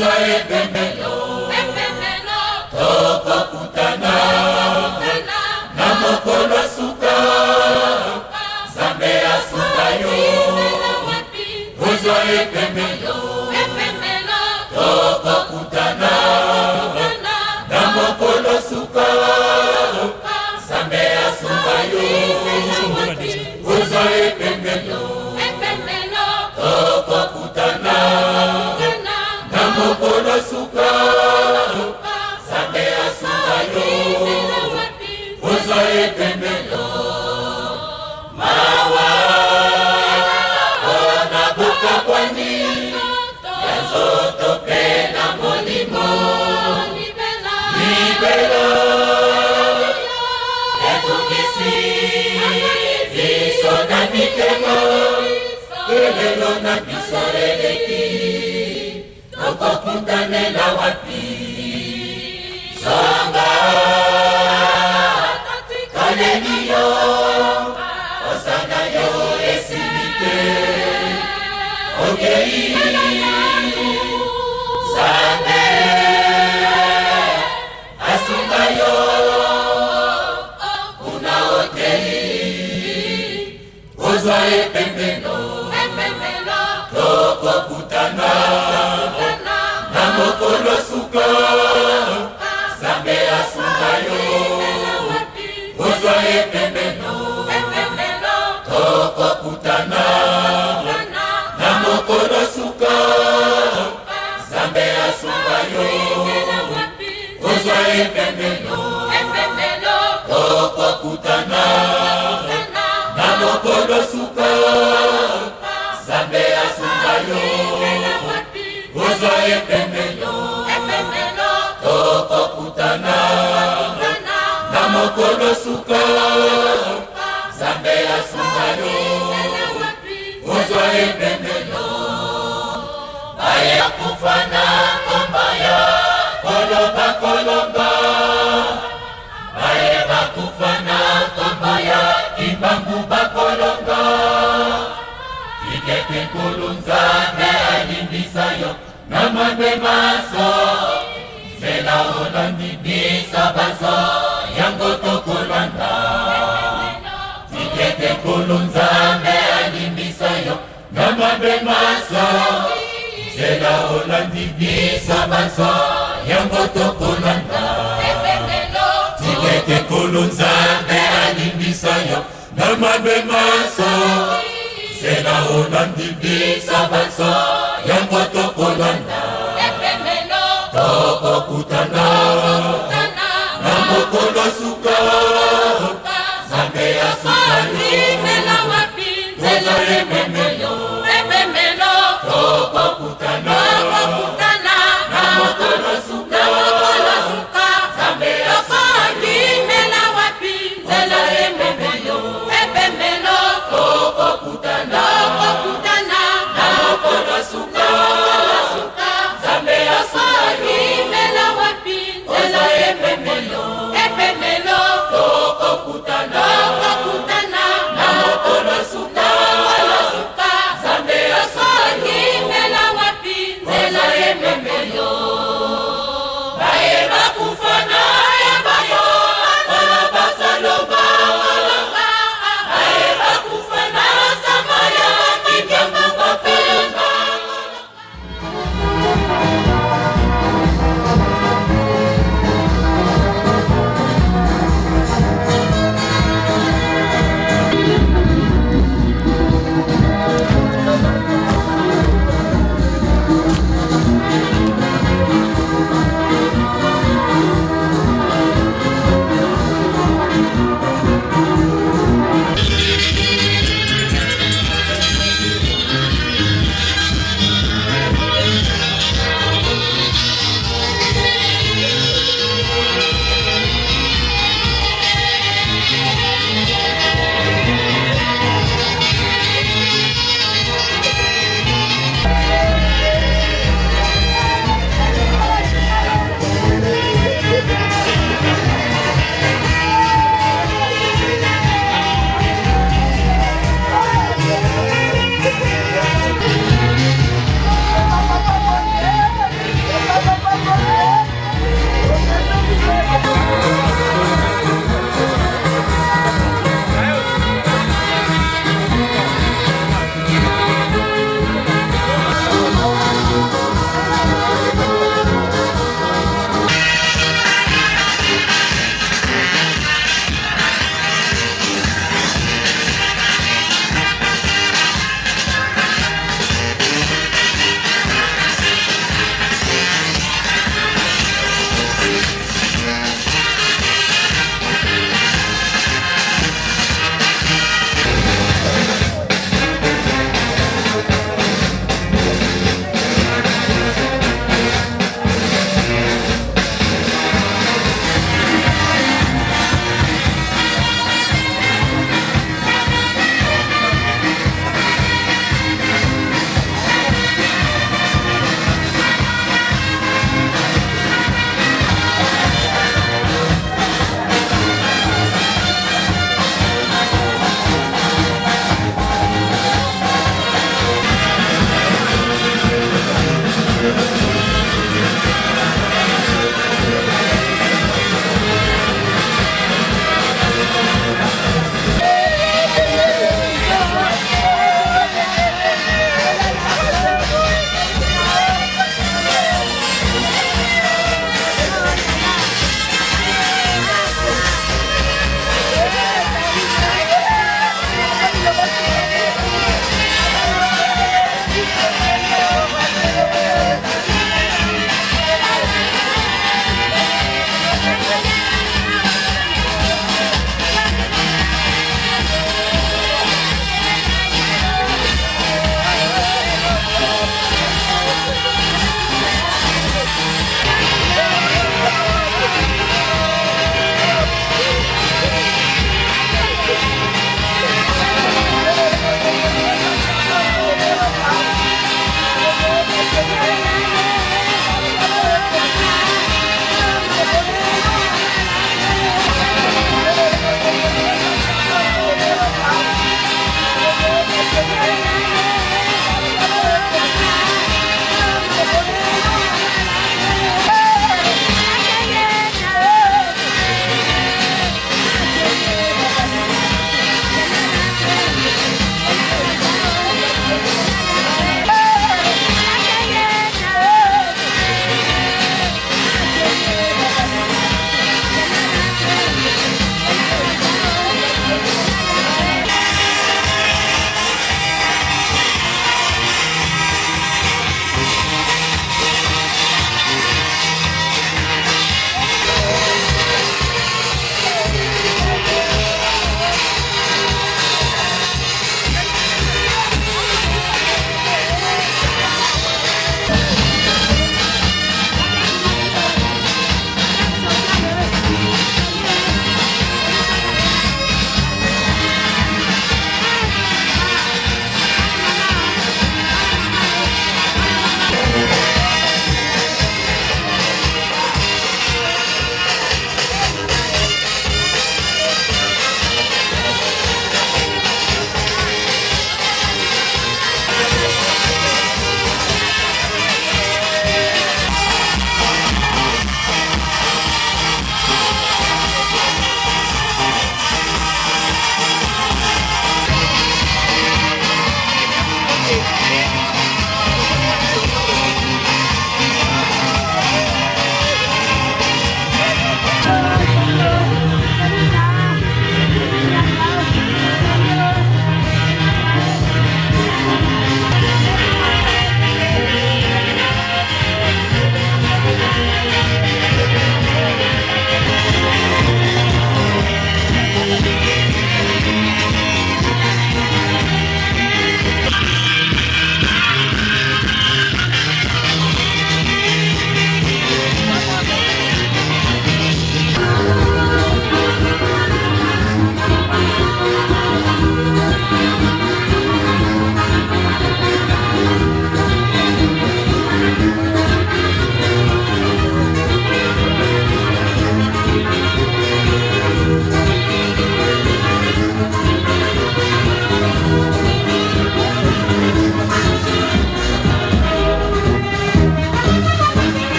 Kozwa epemelo tokokutana na mokolo suka Nzambe asuka yo kozwa epemelo tokokutana na mokolo suka Nzambe asuka yo kozwa epemelo tokokutana na mokolo suka Nzambe asuka yo kozwa epemelo mawa ona buka kwani ya nzoto pe na molimo libela etungisi biso na mitema elelo na biso eleki tokokutanela wapi zonga kaleli yo osana yo esilite okei Nzambe asunga yo kuna okei kozwa epemelo tokokutana na mokolo suka Nzambe asunga yo kozwa epemelo tokokutana na mokolo suka Nzambe asunga yo kozwa epemelo tokokutana na mokolo suka Nzambe asunga yo kozwa epemelo tokokutana na mokolo suka Nzambe asunga yo kozwa epemelo baya kufana kombaya koloba kolomba baya bakufana kombaya imbangu bakolonga ikete kulunza me alimbisa yo na mabe maso Zela olandi bisa baso yango tokolanda Tikete kulunza me alimbisa yo na mabe maso Zela olandi bisa baso yango tokolanda Tikete kulunza me alimbisa yo na mabe maso Zela olandi bisa baso yango tokolanda Tokokutana na mokolo suka Nzambe asuka yo kozwa epemelo tokokutana na mokolo suka Nzambe asuka yo tokokutana na mokolo suka Nzambe asuka yo kozwa epemelo tokokutana na mokolo suka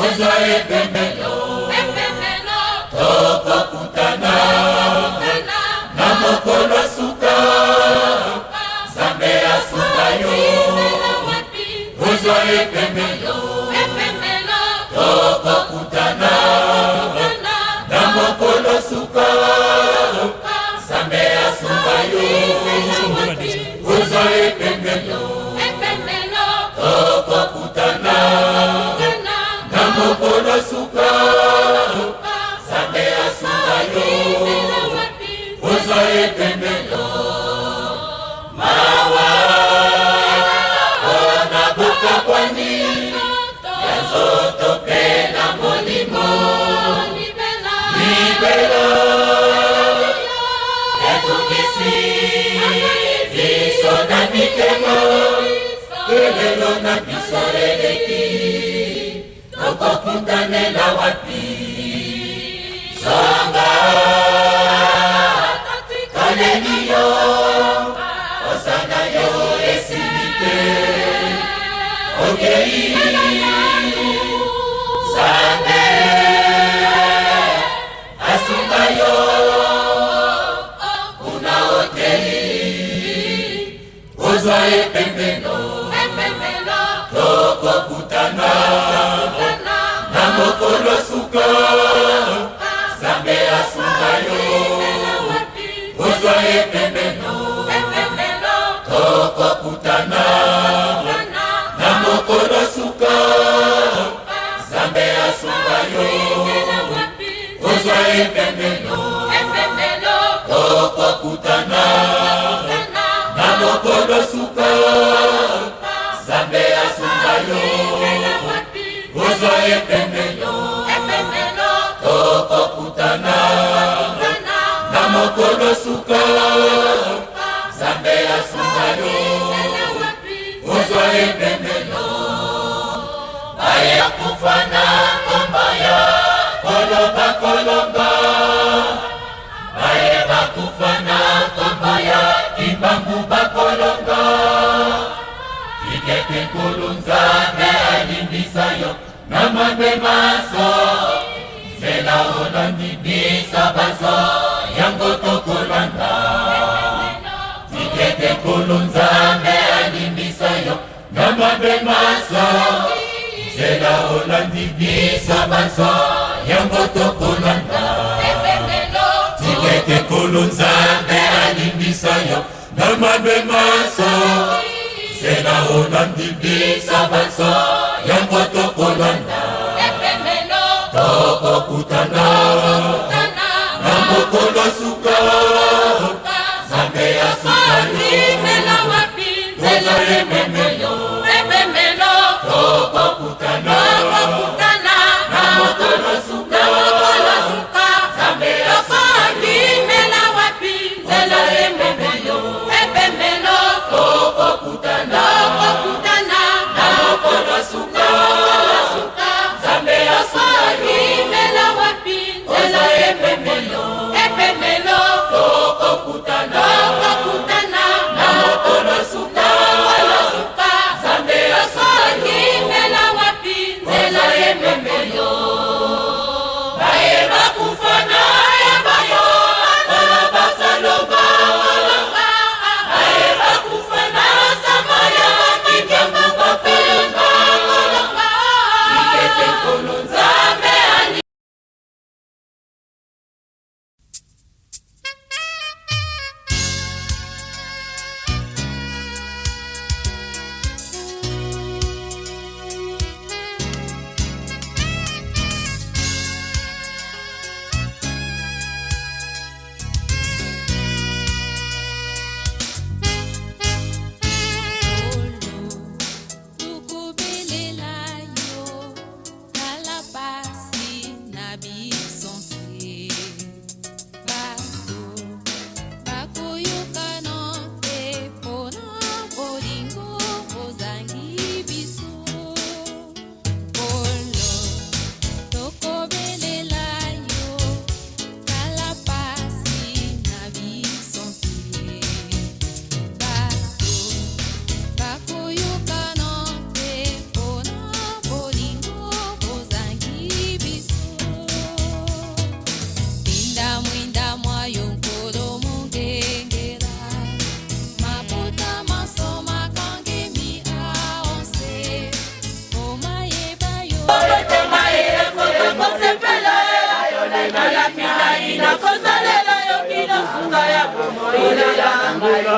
Ozoe pembelo, toko mokolo suka Nzambe asunga yo kozwa epemelo mawa mpona bokakwani ya nzoto mpe na molimo libela etungisi biso na mitema elelo na biso eleki tokokundanela wapi Sanga kaleli yo osanga yo esilite okei Nzambe asunga yo kuna okei kozwa epemelo tokokutana na mokolo suka Nzambe asunga yo kozwa epemelo tokokutana na mokolo suka Nzambe asunga yo kozwa epemelo tokokutana na mokolo suka Nzambe asunga yo kozwa epemelo tokokutana na mokolo suka Nzambe asunga yo kozwa epemelo baya kufana kombaya koloba kolomba baye bakufana kombaya kibangu bakolonga ikete nkulu Nzambe alimbisa yo na mabe maso Zela olandi bisa baso yango tokolanda Tikete nkulu Nzambe alimbisa yo na mabe maso Zela olandi bisa baso yango tokolanda Tikete nkulu Nzambe alimbisa yo na mabe maso Zela olandi bisa baso yango tokolanda Tokokutana na mokolo suka Nzambe asunga yo kozwa epemelo tokokutana na mokolo suka Nzambe asunga yo tokokutana na mokolo suka Nzambe asunga yo kozwa epemelo tokokutana na mokolo suka Nzambe asunga yo kozwa epemelo baye bakufana bayo koloba saloba baye bakufana samaya kibangu bakolonga ikete nkulu Nzambe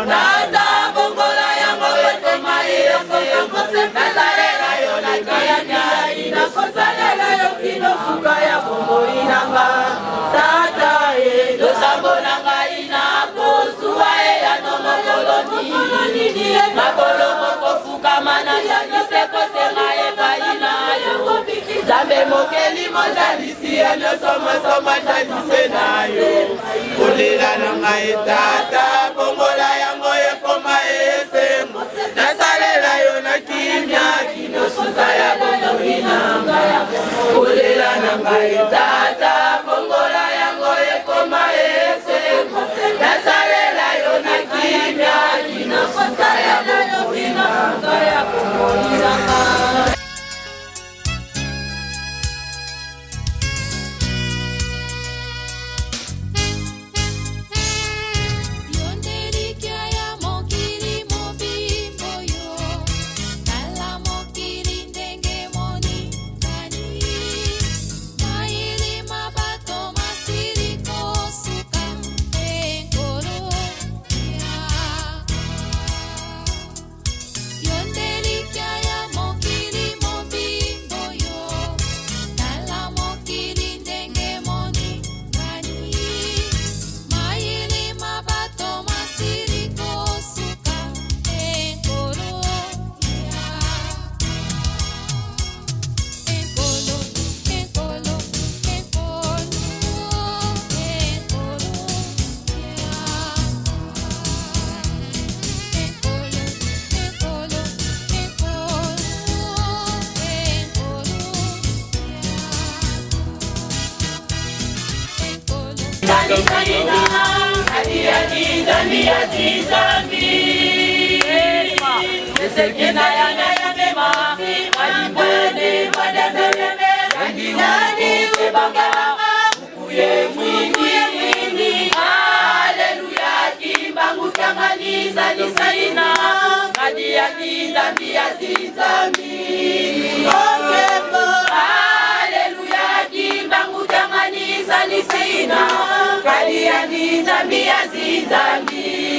Nada bongola yango wete mai yango yango se pesa lela yo na kaya ina kosa lela mokeli mozalisi ya nyonso masomo jalise na yo kolela na ngai tata bongola yango ekoma esengo nasalela yo na kimia kino suka ya bomoi na ngai kolela na ngai tata bongola yango ekoma esengo nasalela yo na kimia kino suka ya bomoi na ngai.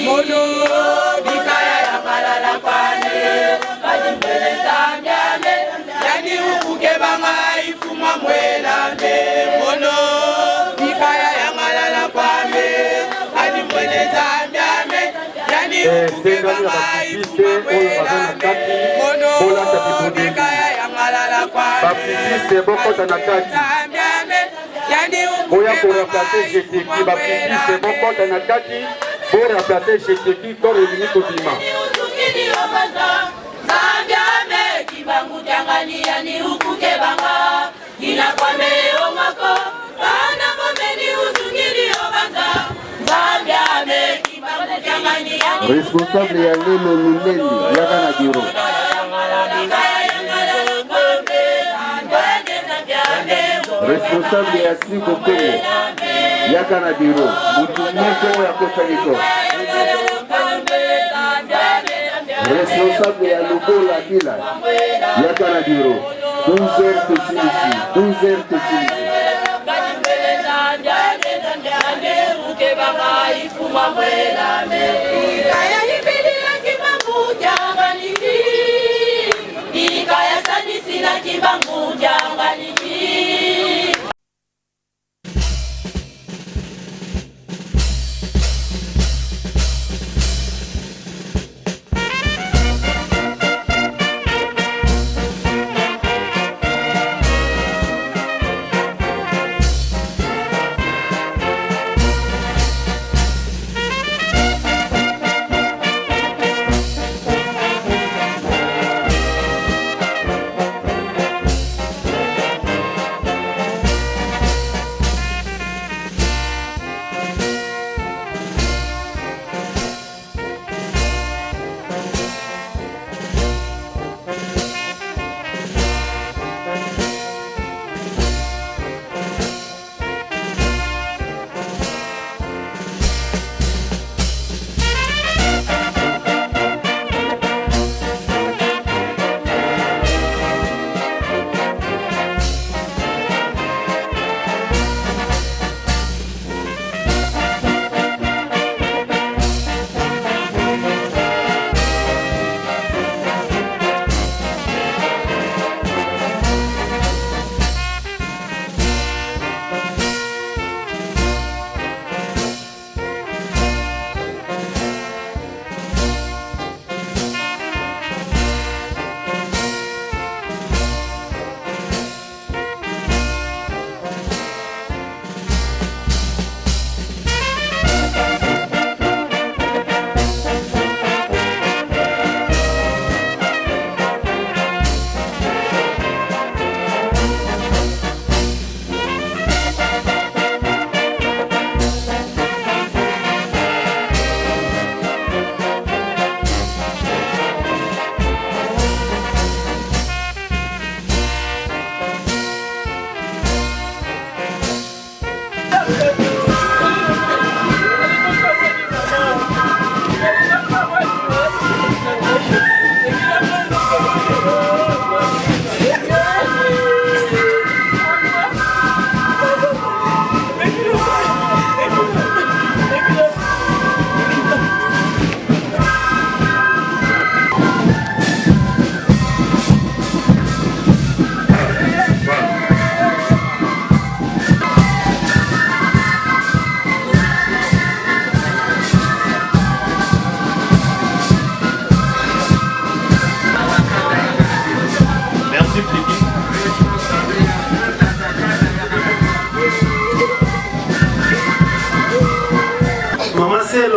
Mono bikaya ya malala pane bajimbele zambiame yani ukuke banga ifuma mwelambe mono bikaya ya malala pane bajimbele zambiame yani ukuke banga ifuma mwelambe mono bikaya ya malala pane zambiame yani ukuke banga ifuma mwelambe pour remplacer Jésus dans le mini Kodima. Responsable ya Lelo Luleli Yakana Biro. Responsable ya Siko Kongo Yakana Biro. Mutumeko ya Kosaniko. Responsable ya Lubola Bila Yakana Biro. 12h Tessilisi. 12h Tessilisi.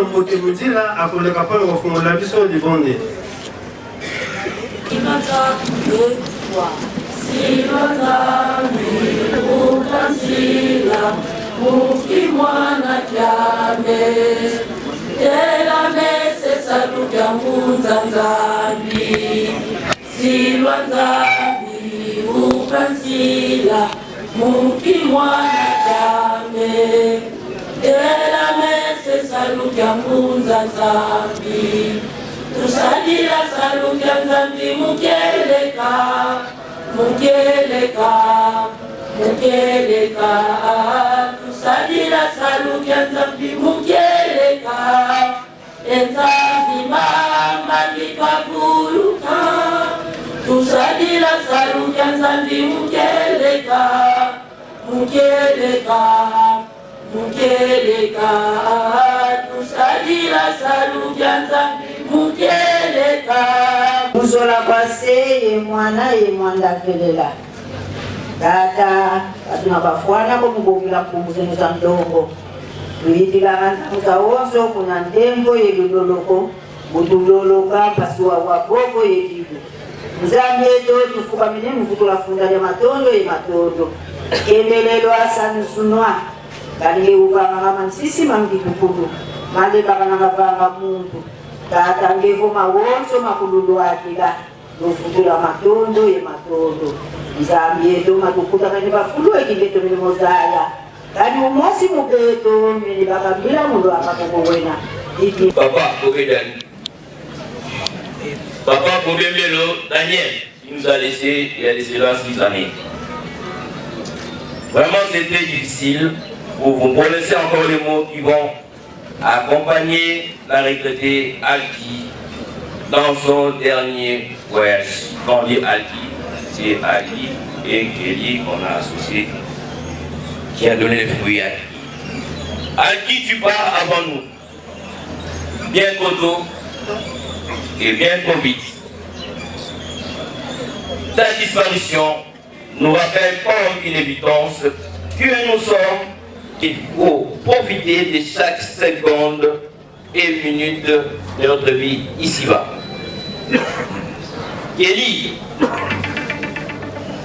le mbote mudila akoleka pole kofungola biso libonde. Mukimwana kyame Tela mese saluja munza nzambi Silwa nzambi ukansila Mukimwana kyame Tela mese saluja munza nzambi Tusadila saluja nzambi mukeleka Mukeleka Mukeleka Tusadila saluja nzambi mukeleka Enzambi mama nikabuluka Tusadila saluja nzambi mukeleka Mukeleka Mukeleka Tusadila saluja nzambi mukeleka Muzola kwase mwana felela Tata, katuna bafuana ko mugobila kumuzeni za ndongo. Tuitila mutawozo kuna ndembo yeluloloko, buduloloka pasiwa waboko yedibu. Nzambi eto tufuka mine mvutula funda ya matondo ye matondo. Kelelelo asani sunwa. Kali uvanga kama nsisi mangi kukudu. Mande bakana ngavanga mundu. Tata ngevo mawonso makululu akila. Nufutula matondo ye matondo. Nzambi yetu matukuta kani bafulu ekileto mini mozaya. Kani umosi mubeto mini bakambila mundu akakukowena. Papa Kokedani. Papa Kobembelo Daniel, il nous a laissé, il a laissé là 6 années. Vraiment c'était difficile pour vous prononcer encore les mots qui vont accompagner la regrettée Alki dans son dernier voyage. Quand on dit Alki, c'est Ali et Kelly qu'on a associé, qui a donné les fruits à Alki. Alki, tu pars avant nous, bien trop tôt et bien trop vite. Ta disparition nous rappelle comme une évidence que nous sommes. Il faut profiter de chaque seconde et minute de notre vie ici-bas. Kelly,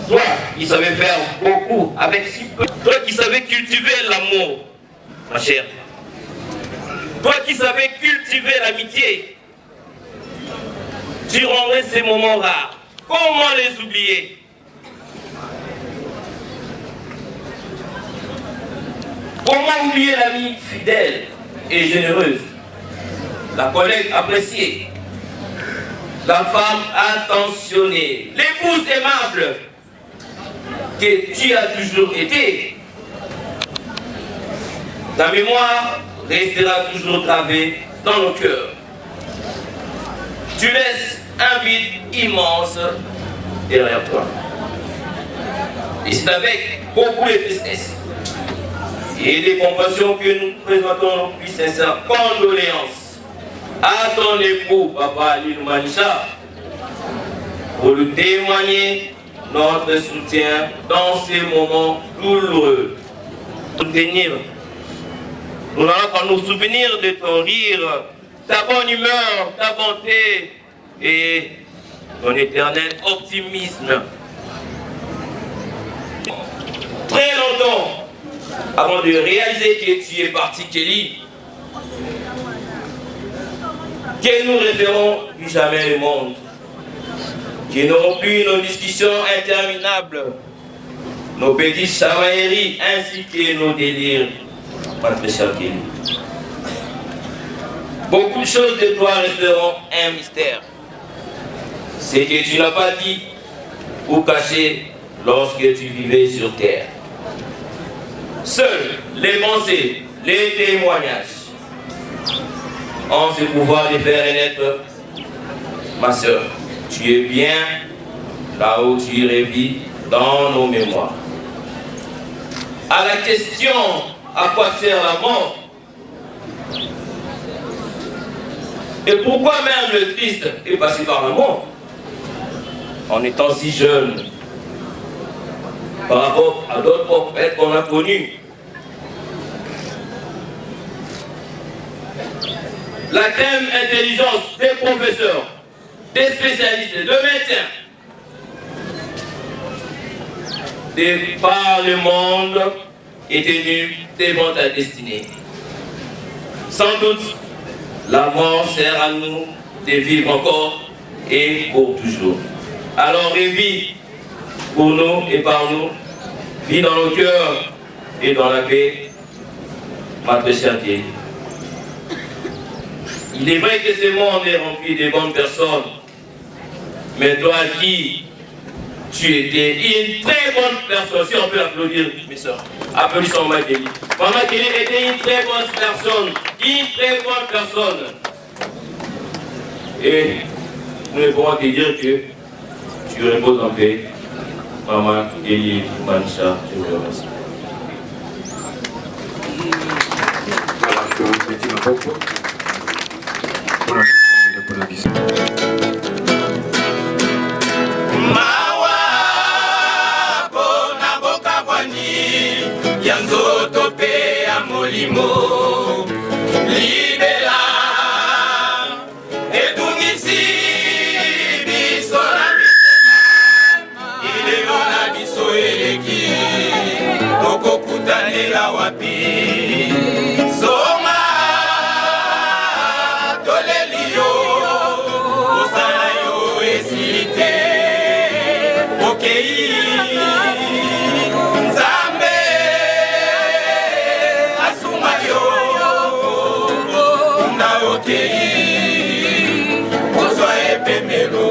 toi qui savais faire beaucoup avec si peu, toi qui savais cultiver l'amour, ma chère, toi qui savais cultiver l'amitié, tu rendrais ces moments rares. Comment les oublier? Comment oublier l'amie fidèle et généreuse, la collègue appréciée, la femme attentionnée, l'épouse aimable que tu as toujours été? Ta mémoire restera toujours gravée dans nos cœurs. Tu laisses un vide immense derrière toi. Et c'est avec beaucoup de tristesse et de compassion que nous présentons nos plus sincères condoléances à ton époux, Papa Lino Manisha, pour lui témoigner notre soutien dans ces moments douloureux. Nous allons nous souvenir de ton rire, ta bonne humeur, ta bonté et ton éternel optimisme. Très longtemps avant de réaliser que tu es parti, Kelly, que nous référons plus jamais le monde, que n'aurons plus nos discussions interminables, nos petits chamailleries ainsi que nos délires, notre cher Kelly. Beaucoup de choses de toi resteront un mystère. Ce que tu n'as pas dit ou caché lorsque tu vivais sur terre. Seuls les pensées, les témoignages ont ce pouvoir de faire renaître ma soeur. Tu es bien là où tu revis dans nos mémoires. À la question à quoi sert la mort et pourquoi même le Christ est passé par la mort en étant si jeune par rapport à d'autres prophètes qu'on a connus. la crème intelligence des professeurs, des spécialistes, de médecins, par le monde est tenu devant ta destinée. Sans doute, la mort sert à nous de vivre encore et pour toujours. Alors revis pour nous et par nous, vis dans nos cœurs et dans la paix, ma chère Thierry. Il est vrai que ce monde est rempli de bonnes personnes, mais toi qui tu étais une très bonne personne, si on peut applaudir mes soeurs, applaudissons Maman Kelly. Maman Kelly était une très bonne personne, et nous ne pouvons te dire que tu reposes en paix, Maman Kelly Manisha, je vous remercie. Mawa bona boka bwani ya nzoto pe ya molimo libela edungisi biso na ilelo na biso eleki tokokutanela wapi zonga tolelio osala yo esilite okei nzambe asuma yo na okei kozwa epemelo.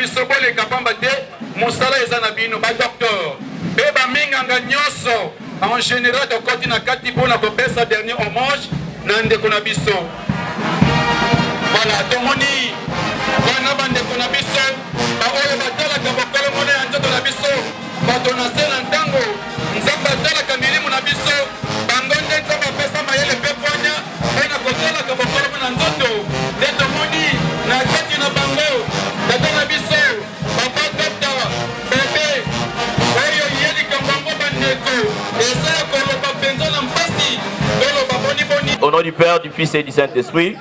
biso boleka pamba te mosala eza na bino ba docteur pe ba minganga nyonso en général tokoti na kati mpona kopesa dernier hommage na ndeko na biso. Voilà, tomoni wana bandeko na biso baoyo batalaka bokolo mona ya nzoto na biso bato na se na ntango nzambe atalaka milimo na biso bango nde nzambe apesa mayele mpe ponya mpona kotalaka bokolo mona nzoto nde tomoni na kati na bango tata na biso papa tata bebe oyo yelika bango bandeko eza ya koloba mpenza na mpasi toloba boniboni. Au nom du Père, du Fils et du Saint-Esprit.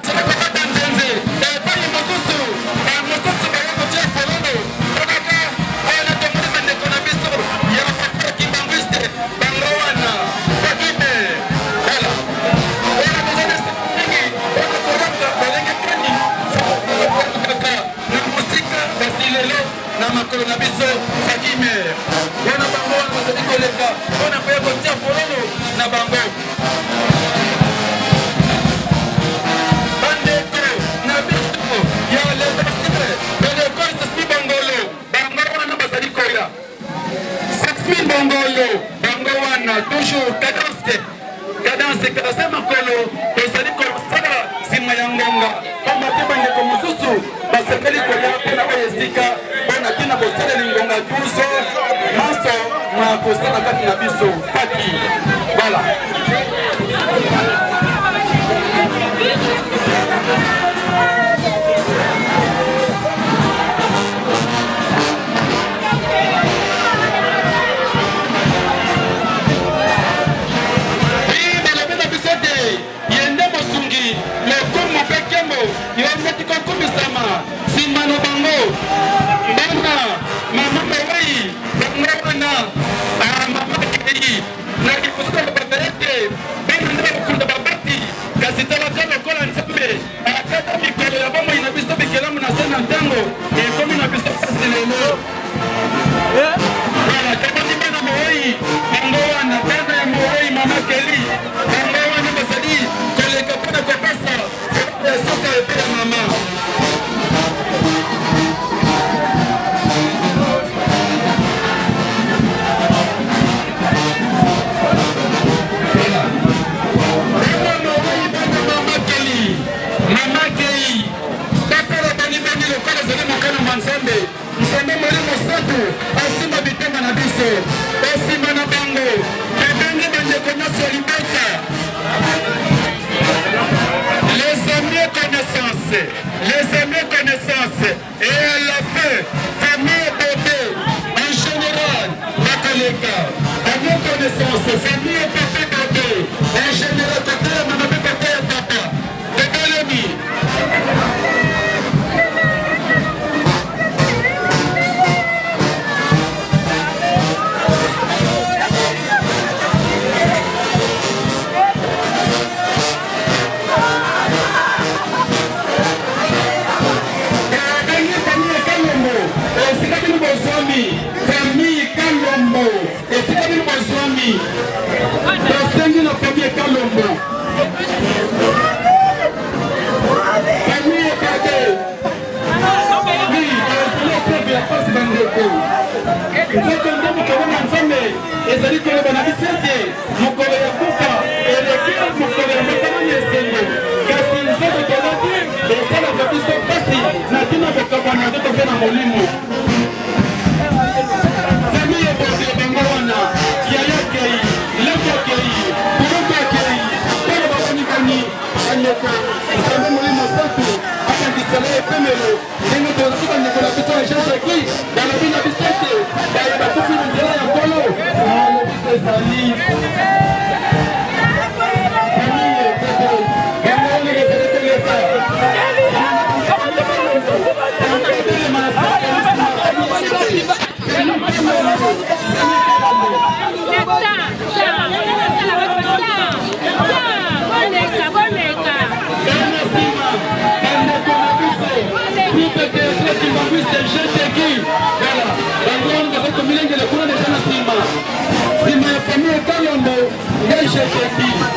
Toujours cadence makolo ezali kosala nsima ya ngonga pamba te bandeko mosusu basepeli kolia mpona oyo esika mpona ntina kosalela ngonga tuso maso na kosala kati na biso fati voilà. Simano bango bana mama mawai bana mama kei na kikuta babarete bana ndio kunda babati kasitala kama kola nsambe akata mikolo ya bomo ina biso bikelamu na sana ntango ekomi na biso pasilelo bana kama ni bana mawai bango wana bana ya mawai mama keli bango wana basadi koleka pana kopasa soka ya mama. Nzambe molimo santu asima bitema na biso asima na bango ebenge bandeko nyonso ya libota les amis connaissances et à la fin famille bébé en général bakoleka amis connaissances famille bébé bébé en général tata ya mama mpe tata ya papa bebelemi. Famille Kalombo, et c'est comme une bonne famille. La famille Kalombo. Famille Kade. Oui, la force d'Andeko. Nous sommes comme ensemble, et ça dit que le bon habitué, mon collègue Koufa, et les filles, mon collègue Métamani et Sengo. Car si nous sommes de Kalombo, et ça la famille sont passés, Natina de Kabana, de Kabana Molimo. Famille Bosé Bangawana, Yaya Kei, Laka Kei, Kuruka Kei, Polo Bakonikani, Anyoko, Isame Molimo Santo, Akandisala et Pemelo, Nengo Tosuka Nicola Pito et Jean-Jacques, dans la ville Vicente, dans la Batoufie de Zela et Polo, dans le Vicente Zali. Famille Bosé, Bangawana et Teleka. Voilà,